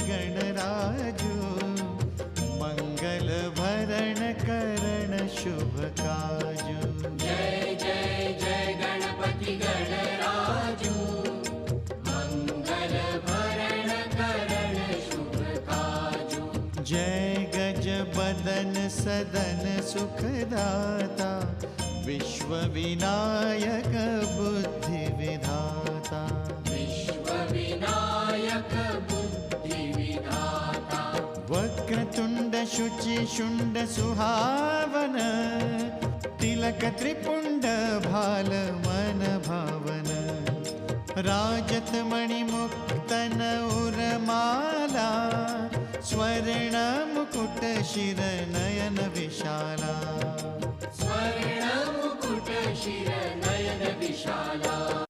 गणराजू, मंगल भरण करण शुभ काजू। जय जय जय गणपति गणराजू, मंगल भरण करण शुभ काजू। जय गज बदन सदन सुखदाता, विश्व विनायक बुद्धि विधाता। विश्व विनायक बुद्धि विधाता। वक्रतुंड शुचि शुंड सुहावन, तिलक त्रिपुंड भाल मन भावन। राजत मणि मुक्तन उरमाला, स्वर्ण मुकुट शिर नयन विशाला। स्वर्ण मुकुट शिर नयन विशाला।